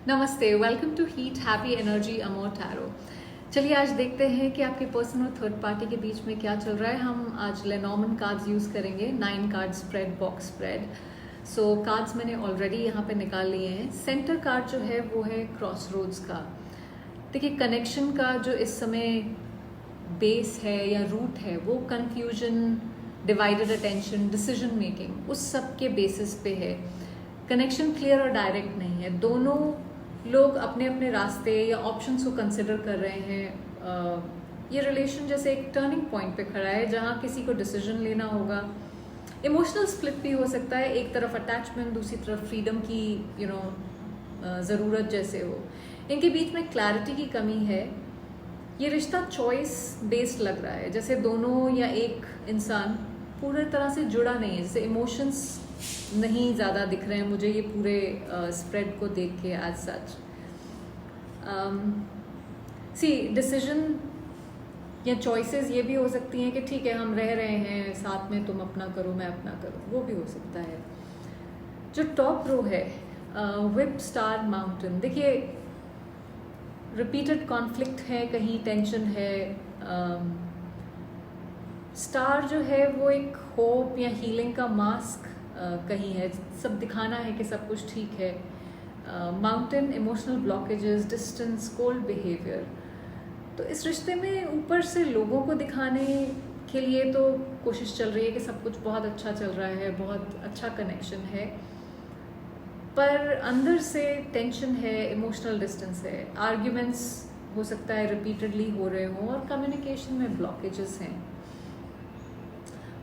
नमस्ते, welcome to heat happy energy amor tarot. चलिए आज देखते हैं कि आपके पर्सन और थर्ड पार्टी के बीच में क्या चल रहा है। हम आज लेनॉर्मन कार्ड्स यूज़ करेंगे, 9 कार्ड स्प्रेड, बॉक्स स्प्रेड। सो कार्ड्स मैंने ऑलरेडी यहाँ पे निकाल लिए हैं। सेंटर कार्ड जो है वो है क्रॉस रोड्स का। देखिए कनेक्शन का जो इस समय बेस है या रूट है वो confusion, divided attention, decision making, उस सब के बेसिस पे है। कनेक्शन क्लियर और डायरेक्ट नहीं है। दोनों लोग अपने अपने रास्ते या ऑप्शंस को कंसिडर कर रहे हैं। ये रिलेशन जैसे एक टर्निंग पॉइंट पे खड़ा है जहाँ किसी को डिसीजन लेना होगा। इमोशनल स्प्लिट भी हो सकता है, एक तरफ अटैचमेंट, दूसरी तरफ फ्रीडम की ज़रूरत जैसे हो। इनके बीच में क्लैरिटी की कमी है। ये रिश्ता चॉइस बेस्ड लग रहा है, जैसे दोनों या एक इंसान पूरी तरह से जुड़ा नहीं है, जैसे इमोशंस नहीं ज़्यादा दिख रहे हैं मुझे ये पूरे स्प्रेड को देख के एज सच। सी डिसीजन या चॉइसेस ये भी हो सकती हैं कि ठीक है हम रह रहे हैं साथ में, तुम अपना करो मैं अपना करूँ, वो भी हो सकता है। जो टॉप रो है विप स्टार माउंटेन, देखिए रिपीटेड कॉन्फ्लिक्ट है, कहीं टेंशन है। स्टार जो है वो एक होप या हीलिंग का मास्क कहीं है, सब दिखाना है कि सब कुछ ठीक है। Mountain emotional blockages, distance, cold behaviour. तो इस रिश्ते में ऊपर से लोगों को दिखाने के लिए तो कोशिश चल रही है कि सब कुछ बहुत अच्छा चल रहा है, बहुत अच्छा कनेक्शन है, पर अंदर से टेंशन है, इमोशनल डिस्टेंस है, आर्ग्यूमेंट्स हो सकता है रिपीटेडली हो रहे हों और कम्युनिकेशन में ब्लॉकेजेस हैं।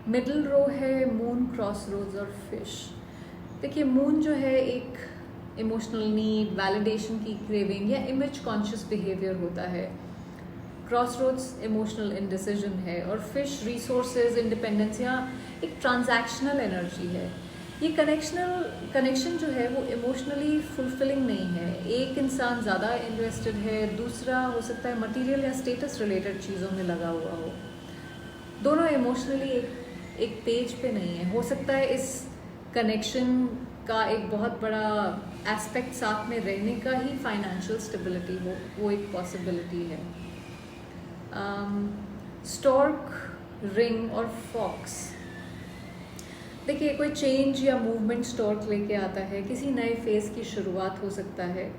मिडिल रो है मून, क्रॉस रोड्स और फिश। देखिए मून जो है एक इमोशनल नीड, वैलिडेशन की क्रेविंग या इमेज कॉन्शियस बिहेवियर होता है। क्रॉस रोड्स इमोशनल इंडिसीजन है और फिश रिसोर्सेज, इंडिपेंडेंस या एक ट्रांजैक्शनल एनर्जी है। ये कनेक्शन जो है वो इमोशनली फुलफिलिंग नहीं है। एक इंसान ज़्यादा इन्वेस्टेड है, दूसरा हो सकता है मटीरियल या स्टेटस रिलेटेड चीज़ों में लगा हुआ हो। दोनों इमोशनली एक पेज पे नहीं है। हो सकता है इस कनेक्शन का एक बहुत बड़ा एस्पेक्ट साथ में रहने का ही फाइनेंशियल स्टेबिलिटी हो, वो एक पॉसिबिलिटी है। स्टॉर्क, रिंग और फॉक्स, देखिए कोई चेंज या मूवमेंट स्टॉर्क लेके आता है, किसी नए फेज की शुरुआत हो सकता है।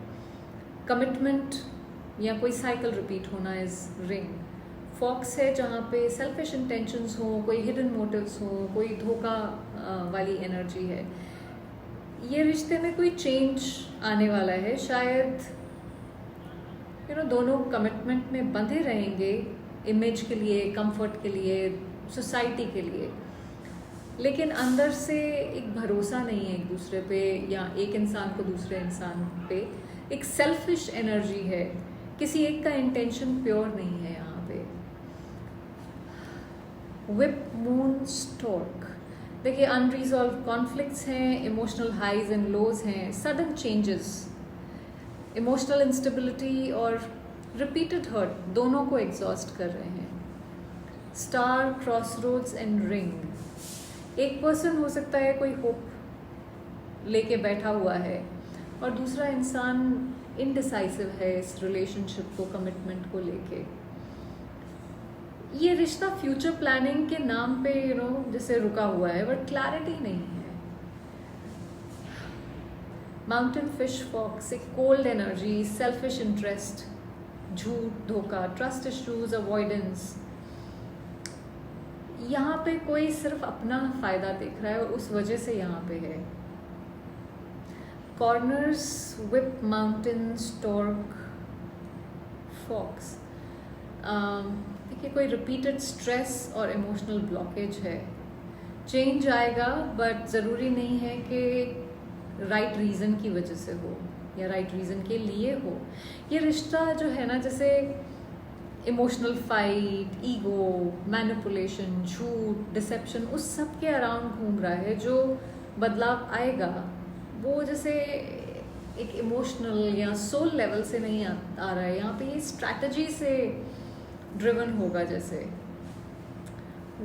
कमिटमेंट या कोई साइकिल रिपीट होना इज रिंग। फॉक्स है जहाँ पे सेल्फिश इंटेंशंस हो, कोई हिडन मोटिव्स हो, कोई धोखा वाली एनर्जी है। ये रिश्ते में कोई चेंज आने वाला है, शायद दोनों कमिटमेंट में बंधे रहेंगे, इमेज के लिए, कंफर्ट के लिए, सोसाइटी के लिए, लेकिन अंदर से एक भरोसा नहीं है एक दूसरे पे या एक इंसान को दूसरे इंसान पे। एक सेल्फिश एनर्जी है, किसी एक का इंटेंशन प्योर नहीं है यहाँ पे। विप, मून, स्टॉर्क, देखिए अनरिजॉल्व कॉन्फ्लिक्ट्स हैं, इमोशनल हाइज एंड लोज हैं, सडन चेंजेस, इमोशनल इंस्टेबिलिटी और रिपीटेड हर्ट दोनों को एग्जॉस्ट कर रहे हैं। Star, crossroads and ring, एक पर्सन हो सकता है कोई होप लेके बैठा हुआ है और दूसरा इंसान इनडिसाइसिव है इस रिलेशनशिप को, कमिटमेंट को लेके। ये रिश्ता फ्यूचर प्लानिंग के नाम पे जैसे रुका हुआ है, बट क्लैरिटी नहीं है। माउंटेन, फिश, फॉक्स, एक कोल्ड एनर्जी, सेल्फिश इंटरेस्ट, झूठ, धोखा, ट्रस्ट इश्यूज, अवॉइडेंस। यहाँ पे कोई सिर्फ अपना फायदा देख रहा है और उस वजह से यहाँ पे है। Corners, whip, mountain, stork, fox, देखिए कोई रिपीटेड स्ट्रेस और इमोशनल ब्लॉकेज है। चेंज आएगा बट ज़रूरी नहीं है कि राइट रीज़न की वजह से हो या राइट रीज़न के लिए हो। ये रिश्ता जो है ना, जैसे इमोशनल फाइट, ईगो, मैनिपुलेशन, झूठ, डिसेप्शन, उस सब के अराउंड घूम रहा है। जो बदलाव आएगा वो जैसे एक इमोशनल या सोल लेवल से नहीं आ रहा है, यहाँ पे ये स्ट्रैटेजी से ड्रिवन होगा। जैसे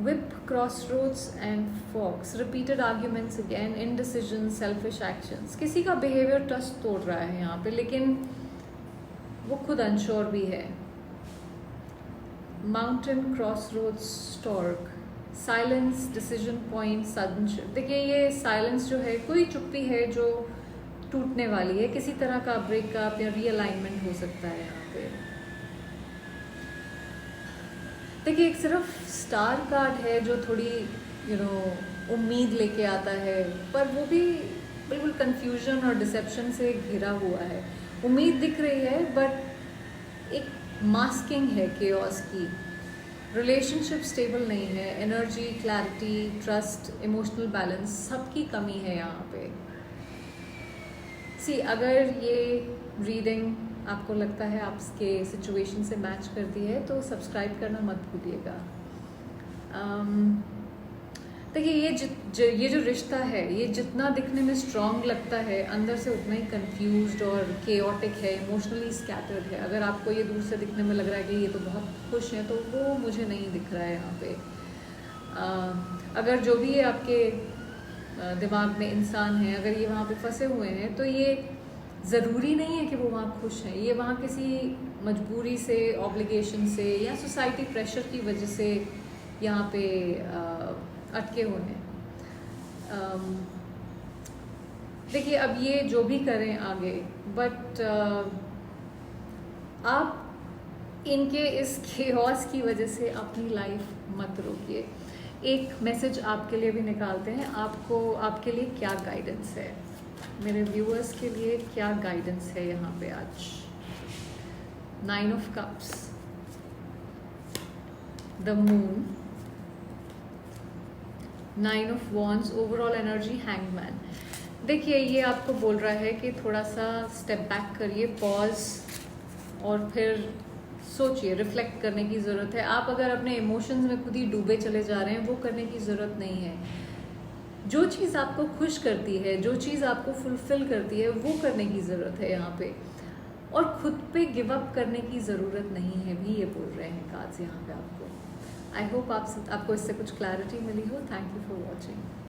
whip, crossroads and forks, repeated arguments again, indecision, selfish actions. किसी का behavior trust तोड़ रहा है यहाँ पे, लेकिन वो खुद unsure भी है. Mountain, crossroads, stork, silence, decision point, sudden shift. देखिए ये silence जो है, कोई चुप्पी है जो टूटने वाली है, किसी तरह का ब्रेकअप या रीअलाइनमेंट हो सकता है यहाँ पे. देखिए एक सिर्फ स्टार कार्ड है जो थोड़ी उम्मीद लेके आता है, पर वो भी बिल्कुल कंफ्यूजन और डिसेप्शन से घिरा हुआ है. उम्मीद दिख रही है बट एक मास्किंग है केओस की. रिलेशनशिप स्टेबल नहीं है, energy, clarity, trust, emotional balance सबकी कमी है यहाँ पे. अगर ये रीडिंग आपको लगता है आपके सिचुएशन से मैच करती है तो सब्सक्राइब करना मत भूलिएगा. देखिए ये जो रिश्ता है, ये जितना दिखने में स्ट्रॉन्ग लगता है, अंदर से उतना ही कंफ्यूज्ड और केओटिक है, इमोशनली स्कैटर्ड है. अगर आपको ये दूर से दिखने में लग रहा है कि ये तो बहुत खुश है, तो वो मुझे नहीं दिख रहा है यहाँ पे. अगर जो भी है आपके दिमाग में इंसान है, अगर ये वहाँ पे फंसे हुए हैं, तो ये ज़रूरी नहीं है कि वो वहाँ खुश हैं. ये वहाँ किसी मजबूरी से, ऑब्लिगेशन से या सोसाइटी प्रेशर की वजह से यहाँ पे अटके हुए हैं. देखिए अब ये जो भी करें आगे, बट आप इनके इस केओस की वजह से अपनी लाइफ मत रोकिए. एक मैसेज आपके लिए भी निकालते हैं. आपके लिए क्या गाइडेंस है, मेरे व्यूअर्स के लिए क्या गाइडेंस है यहाँ पे आज. 9 of cups, the moon, 9 of wands, overall energy, hangman. देखिए ये आपको बोल रहा है कि थोड़ा सा स्टेप बैक करिए, पॉज, और फिर सोचिए. रिफ्लेक्ट करने की ज़रूरत है. आप अगर अपने इमोशंस में खुद ही डूबे चले जा रहे हैं, वो करने की ज़रूरत नहीं है. जो चीज़ आपको खुश करती है, जो चीज़ आपको फुलफिल करती है, वो करने की ज़रूरत है यहाँ पे. और खुद पे गिव अप करने की ज़रूरत नहीं है भी, ये बोल रहे हैं कार्ड्स यहाँ पे आपको. आई होप आपको इससे कुछ क्लैरिटी मिली हो. Thank you for watching.